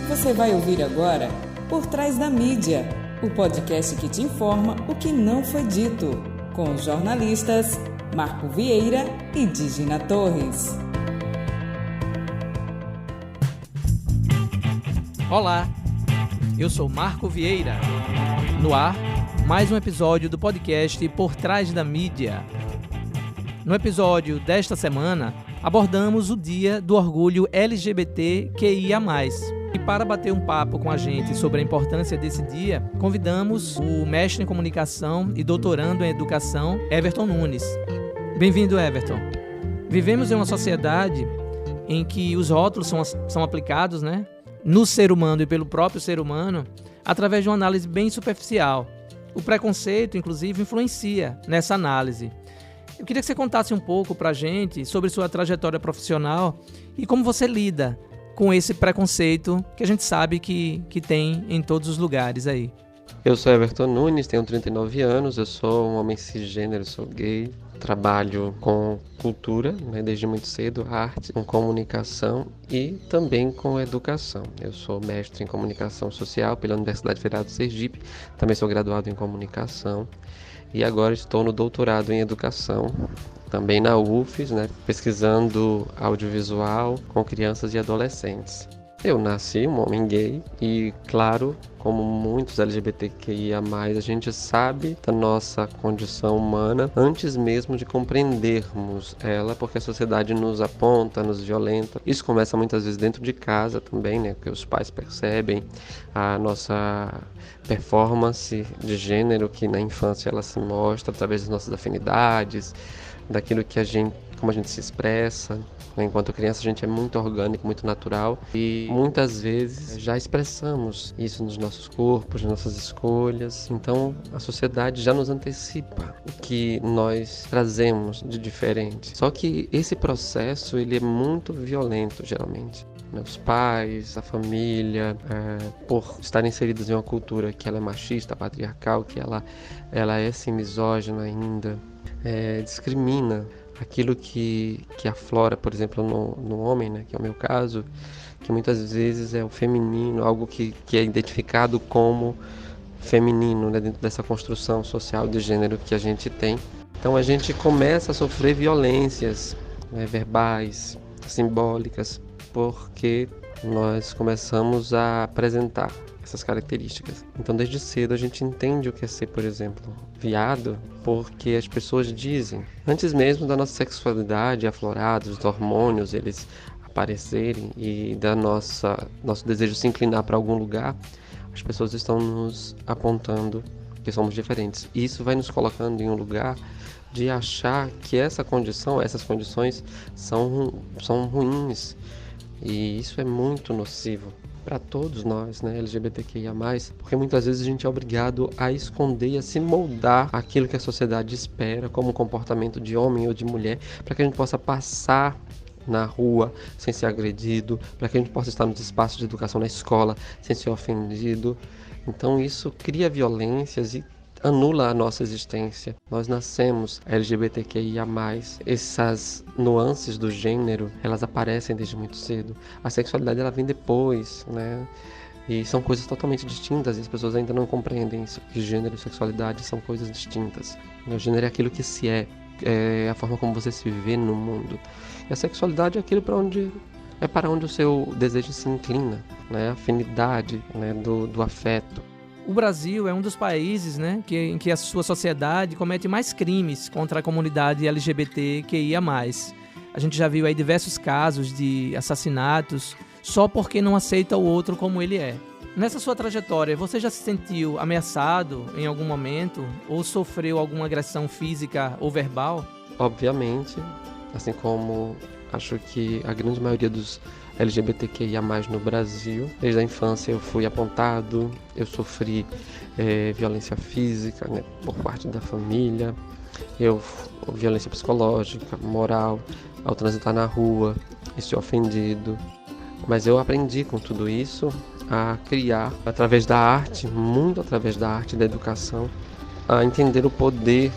Você vai ouvir agora Por Trás da Mídia, o podcast que te informa o que não foi dito, com os jornalistas Marco Vieira e Digina Torres. Olá, eu sou Marco Vieira. No ar, mais um episódio do podcast Por Trás da Mídia. No episódio desta semana, abordamos o Dia do Orgulho LGBTQIA+. E para bater um papo com a gente sobre a importância desse dia, convidamos o mestre em comunicação e doutorando em educação, Everton Nunes. Bem-vindo, Everton. Vivemos em uma sociedade em que os rótulos são aplicados, no ser humano e pelo próprio ser humano, através de uma análise bem superficial. O preconceito, inclusive, influencia nessa análise. Eu queria que você contasse um pouco para a gente sobre sua trajetória profissional e como você lida com esse preconceito que a gente sabe que tem em todos os lugares aí. Eu sou Everton Nunes, tenho 39 anos, eu sou um homem cisgênero, sou gay, trabalho com cultura, desde muito cedo, arte, com comunicação e também com educação. Eu sou mestre em comunicação social pela Universidade Federal do Sergipe, também sou graduado em comunicação e agora estou no doutorado em educação, também na UFES, pesquisando audiovisual com crianças e adolescentes. Eu nasci um homem gay e, claro, como muitos LGBTQIA+, a gente sabe da nossa condição humana antes mesmo de compreendermos ela, porque a sociedade nos aponta, nos violenta. Isso começa muitas vezes dentro de casa também, porque os pais percebem a nossa performance de gênero, que na infância ela se mostra através das nossas afinidades, daquilo que como a gente se expressa. Enquanto criança a gente é muito orgânico, muito natural e muitas vezes já expressamos isso nos nossos corpos, nas nossas escolhas. Então a sociedade já nos antecipa o que nós trazemos de diferente. Só que esse processo ele é muito violento geralmente. Os pais, a família, por estarem inseridos em uma cultura que ela é machista, patriarcal, que ela é assim, misógina ainda, discrimina aquilo que aflora, por exemplo, no homem, que é o meu caso, que muitas vezes é o feminino, algo que é identificado como feminino, dentro dessa construção social de gênero que a gente tem. Então a gente começa a sofrer violências verbais, simbólicas, porque nós começamos a apresentar essas características. Então desde cedo a gente entende o que é ser, por exemplo, viado, porque as pessoas dizem, antes mesmo da nossa sexualidade aflorada, dos hormônios eles aparecerem e da nosso desejo se inclinar para algum lugar, as pessoas estão nos apontando que somos diferentes. E isso vai nos colocando em um lugar de achar que essas condições são ruins. E isso é muito nocivo para todos nós, LGBTQIA+, porque muitas vezes a gente é obrigado a esconder e a se moldar aquilo que a sociedade espera como comportamento de homem ou de mulher, para que a gente possa passar na rua sem ser agredido, para que a gente possa estar nos espaços de educação na escola sem ser ofendido. Então isso cria violências e anula a nossa existência. Nós nascemos LGBTQIA+, essas nuances do gênero, elas aparecem desde muito cedo. A sexualidade ela vem depois, E são coisas totalmente distintas e as pessoas ainda não compreendem isso, que gênero e sexualidade são coisas distintas. O gênero é aquilo que se é a forma como você se vê no mundo. E a sexualidade é aquilo para onde o seu desejo se inclina, a afinidade, do afeto. O Brasil é um dos países em que a sua sociedade comete mais crimes contra a comunidade LGBTQIA+. A gente já viu aí diversos casos de assassinatos só porque não aceita o outro como ele é. Nessa sua trajetória, você já se sentiu ameaçado em algum momento ou sofreu alguma agressão física ou verbal? Obviamente, assim como acho que a grande maioria dos LGBTQIA+, no Brasil, desde a infância eu fui apontado, eu sofri violência física, por parte da família, violência psicológica, moral, ao transitar na rua e ser ofendido. Mas eu aprendi com tudo isso a criar, através da arte, muito através da arte e da educação, a entender o poder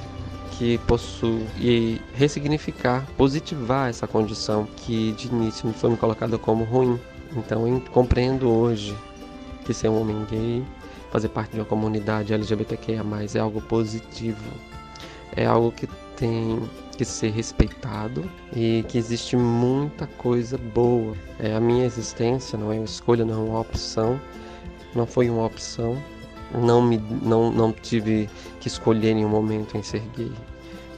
que possui e ressignificar, positivar essa condição que de início foi me colocada como ruim. Então eu compreendo hoje que ser um homem gay, fazer parte de uma comunidade LGBTQIA+, é algo positivo, é algo que tem que ser respeitado e que existe muita coisa boa. A minha existência não é uma escolha, não é uma opção, não foi uma opção, não tive que escolher em nenhum momento em ser gay.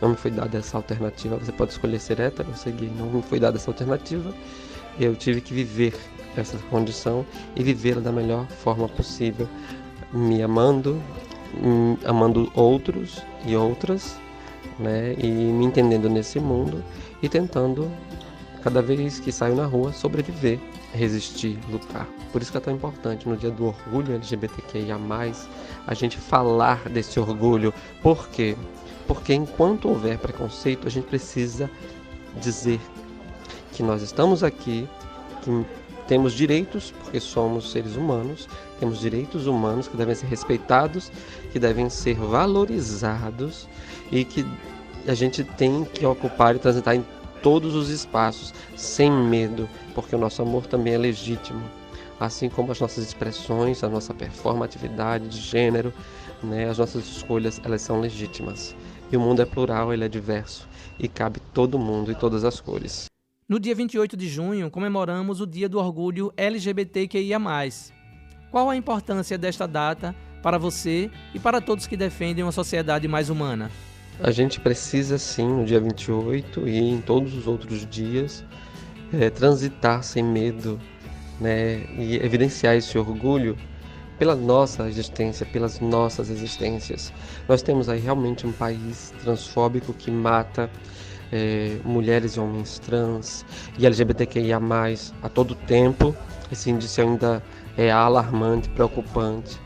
Não me foi dada essa alternativa. Você pode escolher ser hétero ou ser gay. Não me foi dada essa alternativa. Eu tive que viver essa condição e vivê-la da melhor forma possível, me amando, amando outros e outras, né? E me entendendo nesse mundo e tentando, cada vez que saio na rua, sobreviver, resistir, lutar. Por isso que é tão importante no dia do orgulho LGBTQIA+, a gente falar desse orgulho. Por quê? Porque enquanto houver preconceito, a gente precisa dizer que nós estamos aqui, que temos direitos, porque somos seres humanos, temos direitos humanos que devem ser respeitados, que devem ser valorizados e que a gente tem que ocupar e transitar em todos os espaços, sem medo, porque o nosso amor também é legítimo. Assim como as nossas expressões, a nossa performatividade de gênero, né, as nossas escolhas, elas são legítimas. E o mundo é plural, ele é diverso e cabe todo mundo e todas as cores. No dia 28 de junho, comemoramos o Dia do Orgulho LGBTQIA+. Qual a importância desta data para você e para todos que defendem uma sociedade mais humana? A gente precisa sim, no dia 28 e em todos os outros dias, transitar sem medo, né, e evidenciar esse orgulho pela nossa existência, pelas nossas existências. Nós temos aí realmente um país transfóbico que mata mulheres e homens trans e LGBTQIA+, a todo tempo. Esse índice ainda é alarmante, preocupante.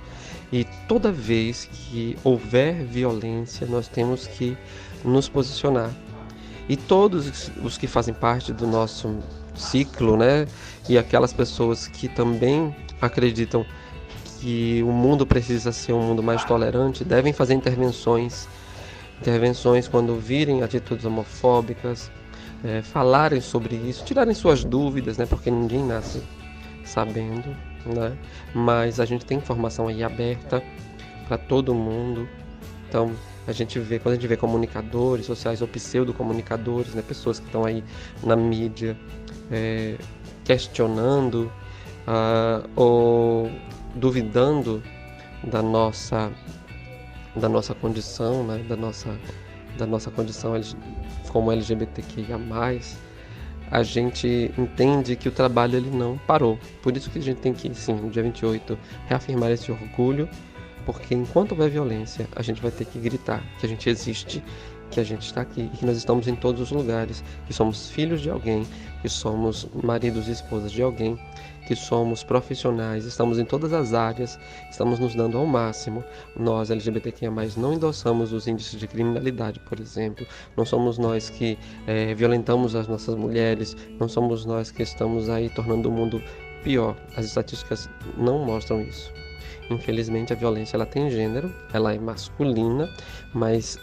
E toda vez que houver violência, nós temos que nos posicionar. E todos os que fazem parte do nosso ciclo, né, e aquelas pessoas que também acreditam que o mundo precisa ser um mundo mais tolerante, devem fazer intervenções quando virem atitudes homofóbicas, falarem sobre isso, tirarem suas dúvidas, né, porque ninguém nasce sabendo, né, mas a gente tem informação aí aberta para todo mundo. Então quando a gente vê comunicadores sociais ou pseudo-comunicadores, né, pessoas que estão aí na mídia questionando ou duvidando da nossa condição, né, da nossa condição como LGBTQIA+, a gente entende que o trabalho ele não parou. Por isso que a gente tem que, sim, no dia 28, reafirmar esse orgulho, porque enquanto houver violência, a gente vai ter que gritar que a gente existe, que a gente está aqui e que nós estamos em todos os lugares, que somos filhos de alguém, que somos maridos e esposas de alguém, que somos profissionais, estamos em todas as áreas, estamos nos dando ao máximo. Nós, LGBTQIA+, não endossamos os índices de criminalidade, por exemplo, não somos nós que violentamos as nossas mulheres, não somos nós que estamos aí tornando o mundo pior. As estatísticas não mostram isso. Infelizmente, a violência ela tem gênero, ela é masculina, mas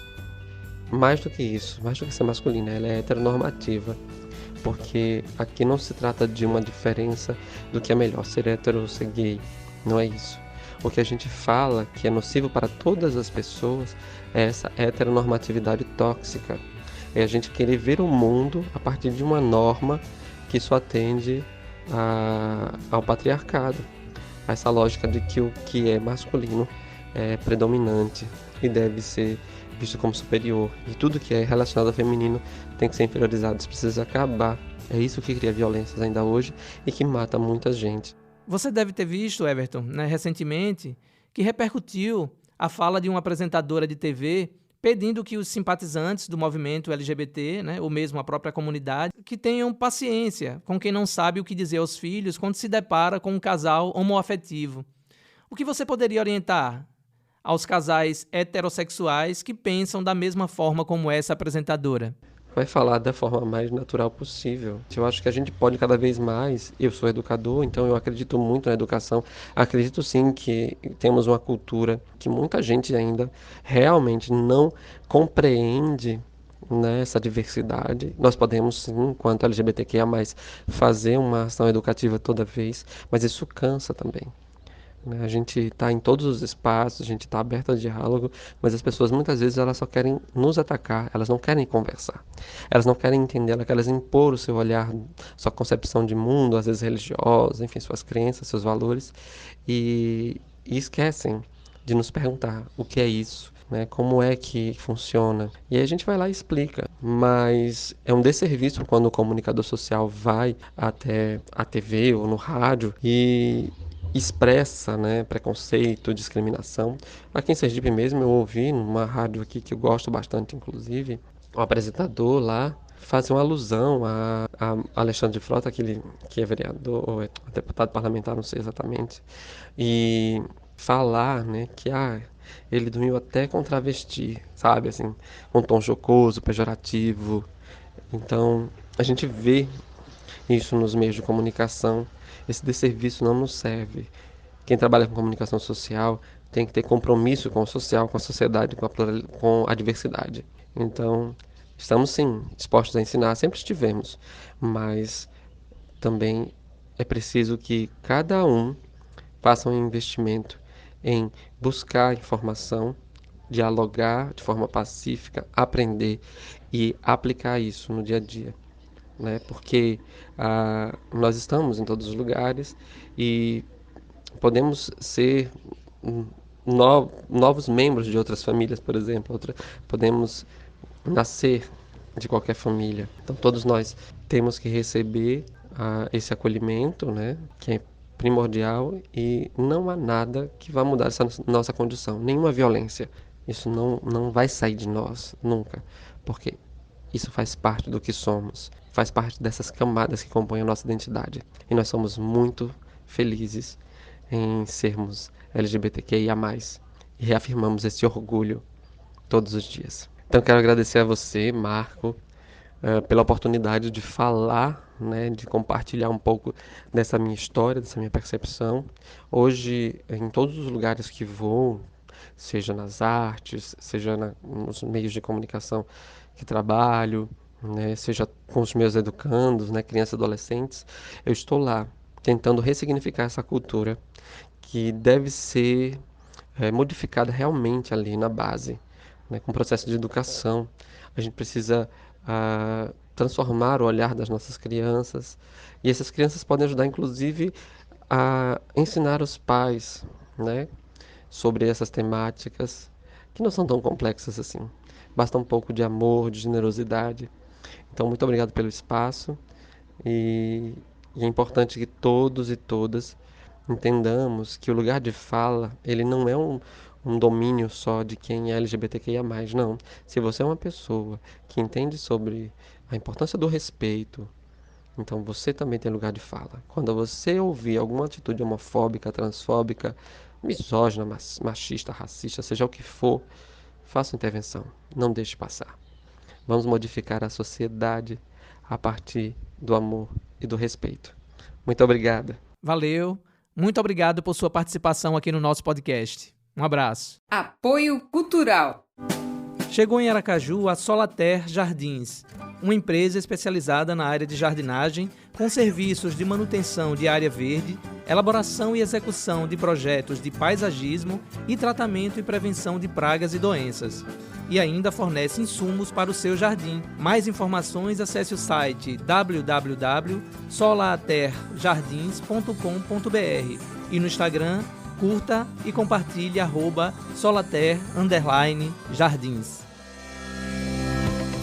mais do que isso, mais do que ser masculina, ela é heteronormativa. Porque aqui não se trata de uma diferença do que é melhor ser hétero ou ser gay, não é isso. O que a gente fala que é nocivo para todas as pessoas é essa heteronormatividade tóxica. É a gente querer ver o mundo a partir de uma norma que só atende ao patriarcado. A essa lógica de que o que é masculino é predominante e deve ser visto como superior, e tudo que é relacionado ao feminino tem que ser inferiorizado. Isso precisa acabar. É isso que cria violências ainda hoje e que mata muita gente. Você deve ter visto, Everton, né, recentemente, que repercutiu a fala de uma apresentadora de TV pedindo que os simpatizantes do movimento LGBT, né, ou mesmo a própria comunidade, que tenham paciência com quem não sabe o que dizer aos filhos quando se depara com um casal homoafetivo. O que você poderia orientar aos casais heterossexuais que pensam da mesma forma como essa apresentadora? Vai falar da forma mais natural possível. Eu acho que a gente pode cada vez mais, eu sou educador, então eu acredito muito na educação, acredito sim que temos uma cultura que muita gente ainda realmente não compreende, né, essa diversidade. Nós podemos, sim, enquanto LGBTQIA+, fazer uma ação educativa toda vez, mas isso cansa também, né? A gente está em todos os espaços, a gente está aberto ao diálogo, mas as pessoas muitas vezes elas só querem nos atacar, elas não querem conversar, elas não querem entender, elas querem impor o seu olhar, sua concepção de mundo, às vezes religiosa, enfim, suas crenças, seus valores, e esquecem de nos perguntar o que é isso, né? Como é que funciona? E aí a gente vai lá e explica, mas é um desserviço quando o comunicador social vai até a TV ou no rádio e expressa, né, preconceito, discriminação. Aqui em Sergipe mesmo eu ouvi numa rádio aqui que eu gosto bastante, inclusive, o apresentador lá faz uma alusão a Alexandre de Frota, que é vereador ou é deputado parlamentar, não sei exatamente, e falar, né, que ele dormiu até com travesti, sabe, assim, com um tom jocoso, pejorativo. Então, a gente vê isso nos meios de comunicação. Esse desserviço não nos serve. Quem trabalha com comunicação social tem que ter compromisso com o social, com a sociedade, com a diversidade. Então, estamos sim dispostos a ensinar, sempre estivemos, mas também é preciso que cada um faça um investimento em buscar informação, dialogar de forma pacífica, aprender e aplicar isso no dia a dia, né? Porque nós estamos em todos os lugares e podemos ser novos membros de outras famílias, por exemplo, podemos nascer de qualquer família. Então todos nós temos que receber esse acolhimento, né, que é primordial, e não há nada que vá mudar essa nossa condição, nenhuma violência. Isso não vai sair de nós, nunca, porque isso faz parte do que somos, faz parte dessas camadas que compõem a nossa identidade. E nós somos muito felizes em sermos LGBTQIA+, e reafirmamos esse orgulho todos os dias. Então quero agradecer a você, Marco, pela oportunidade de falar, né, de compartilhar um pouco dessa minha história, dessa minha percepção. Hoje, em todos os lugares que vou, seja nas artes, seja nos meios de comunicação que trabalho, né, seja com os meus educandos, né, crianças e adolescentes, eu estou lá tentando ressignificar essa cultura que deve ser modificada realmente ali na base, né, com o processo de educação. A gente precisa transformar o olhar das nossas crianças, e essas crianças podem ajudar, inclusive, a ensinar os pais, né, sobre essas temáticas que não são tão complexas assim. Basta um pouco de amor, de generosidade. Então, muito obrigado pelo espaço, e é importante que todos e todas entendamos que o lugar de fala, ele não é um domínio só de quem é LGBTQIA+, não. Se você é uma pessoa que entende sobre a importância do respeito, então você também tem lugar de fala. Quando você ouvir alguma atitude homofóbica, transfóbica, misógina, machista, racista, seja o que for, faça intervenção, não deixe passar. Vamos modificar a sociedade a partir do amor e do respeito. Muito obrigado. Valeu. Muito obrigado por sua participação aqui no nosso podcast. Um abraço. Apoio Cultural. Chegou em Aracaju a Solater Jardins, uma empresa especializada na área de jardinagem, com serviços de manutenção de área verde, elaboração e execução de projetos de paisagismo e tratamento e prevenção de pragas e doenças. E ainda fornece insumos para o seu jardim. Mais informações, acesse o site www.solaterjardins.com.br e no Instagram, curta e compartilhe @solater_jardins.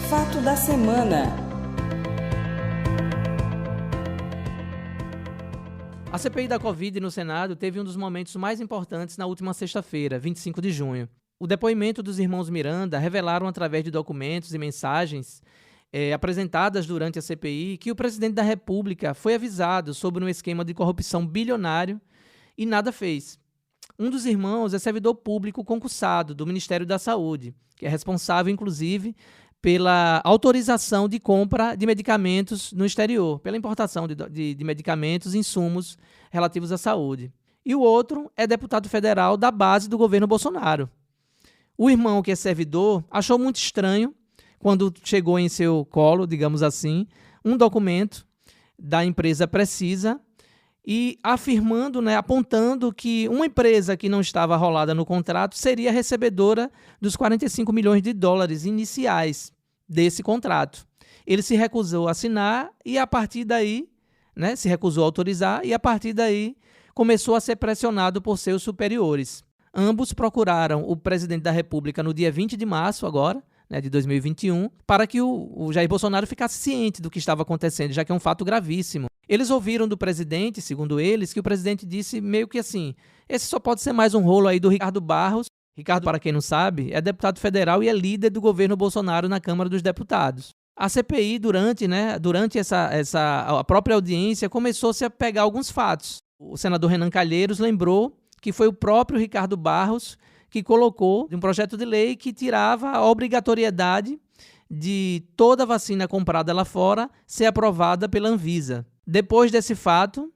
Fato da semana. A CPI da Covid no Senado teve um dos momentos mais importantes na última sexta-feira, 25 de junho. O depoimento dos irmãos Miranda revelaram através de documentos e mensagens apresentadas durante a CPI que o presidente da República foi avisado sobre um esquema de corrupção bilionário e nada fez. Um dos irmãos é servidor público concursado do Ministério da Saúde, que é responsável, inclusive, pela autorização de compra de medicamentos no exterior, pela importação de medicamentos e insumos relativos à saúde. E o outro é deputado federal da base do governo Bolsonaro. O irmão, que é servidor, achou muito estranho quando chegou em seu colo, digamos assim, um documento da empresa Precisa e afirmando, apontando que uma empresa que não estava rolada no contrato seria recebedora dos 45 milhões de dólares iniciais desse contrato. Ele se recusou a assinar e a partir daí, se recusou a autorizar e a partir daí começou a ser pressionado por seus superiores. Ambos procuraram o presidente da República no dia 20 de março agora, de 2021, para que o Jair Bolsonaro ficasse ciente do que estava acontecendo, já que é um fato gravíssimo. Eles ouviram do presidente, segundo eles, que o presidente disse meio que assim, esse só pode ser mais um rolo aí do Ricardo Barros. Ricardo, para quem não sabe, é deputado federal e é líder do governo Bolsonaro na Câmara dos Deputados. A CPI, durante a própria audiência, começou-se a pegar alguns fatos. O senador Renan Calheiros lembrou que foi o próprio Ricardo Barros que colocou um projeto de lei que tirava a obrigatoriedade de toda vacina comprada lá fora ser aprovada pela Anvisa. Depois desse fato,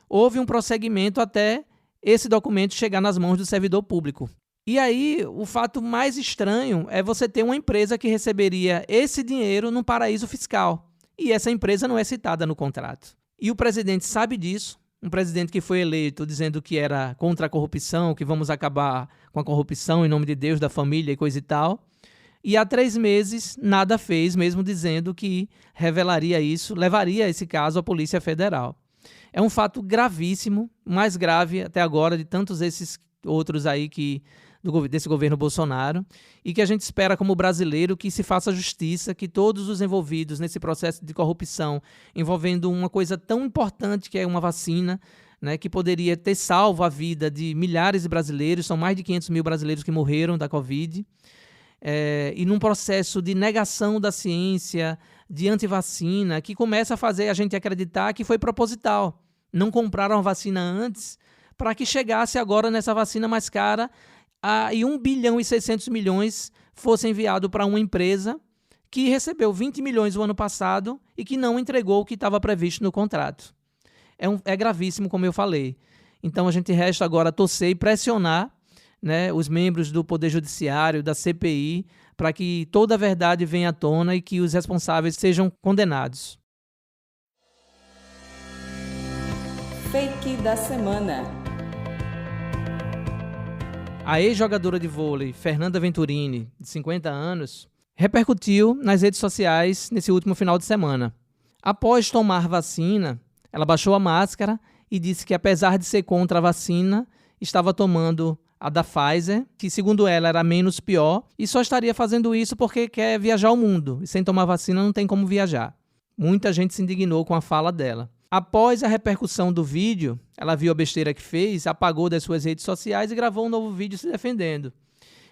houve um prosseguimento até esse documento chegar nas mãos do servidor público. E aí, o fato mais estranho é você ter uma empresa que receberia esse dinheiro num paraíso fiscal. E essa empresa não é citada no contrato. E o presidente sabe disso. Um presidente que foi eleito dizendo que era contra a corrupção, que vamos acabar com a corrupção em nome de Deus, da família e coisa e tal. E há 3 meses nada fez, mesmo dizendo que revelaria isso, levaria esse caso à Polícia Federal. É um fato gravíssimo, mais grave até agora de tantos esses outros aí desse governo Bolsonaro, e que a gente espera como brasileiro que se faça justiça, que todos os envolvidos nesse processo de corrupção, envolvendo uma coisa tão importante que é uma vacina, que poderia ter salvo a vida de milhares de brasileiros, são mais de 500 mil brasileiros que morreram da Covid, e num processo de negação da ciência, de antivacina, que começa a fazer a gente acreditar que foi proposital. Não compraram a vacina antes para que chegasse agora nessa vacina mais cara e 1 bilhão e 600 milhões fosse enviado para uma empresa que recebeu 20 milhões no ano passado e que não entregou o que estava previsto no contrato. É gravíssimo, como eu falei. Então a gente resta agora torcer e pressionar os membros do Poder Judiciário, da CPI, para que toda a verdade venha à tona e que os responsáveis sejam condenados. Fake da semana. A ex-jogadora de vôlei Fernanda Venturini, de 50 anos, repercutiu nas redes sociais nesse último final de semana. Após tomar vacina, ela baixou a máscara e disse que, apesar de ser contra a vacina, estava tomando a da Pfizer, que, segundo ela, era menos pior, e só estaria fazendo isso porque quer viajar ao mundo, e sem tomar vacina não tem como viajar. Muita gente se indignou com a fala dela. Após a repercussão do vídeo, ela viu a besteira que fez, apagou das suas redes sociais e gravou um novo vídeo se defendendo.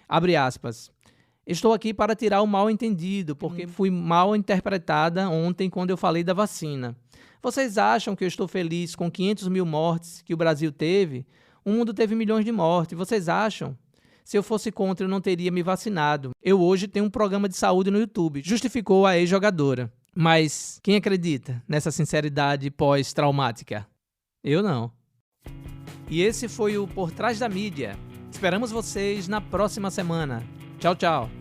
Abre aspas. Estou aqui para tirar o mal entendido, porque fui mal interpretada ontem quando eu falei da vacina. Vocês acham que eu estou feliz com 500 mil mortes que o Brasil teve? O mundo teve milhões de mortes. Vocês acham? Se eu fosse contra, eu não teria me vacinado. Eu hoje tenho um programa de saúde no YouTube, justificou a ex-jogadora. Mas quem acredita nessa sinceridade pós-traumática? Eu não. E esse foi o Por Trás da Mídia. Esperamos vocês na próxima semana. Tchau, tchau.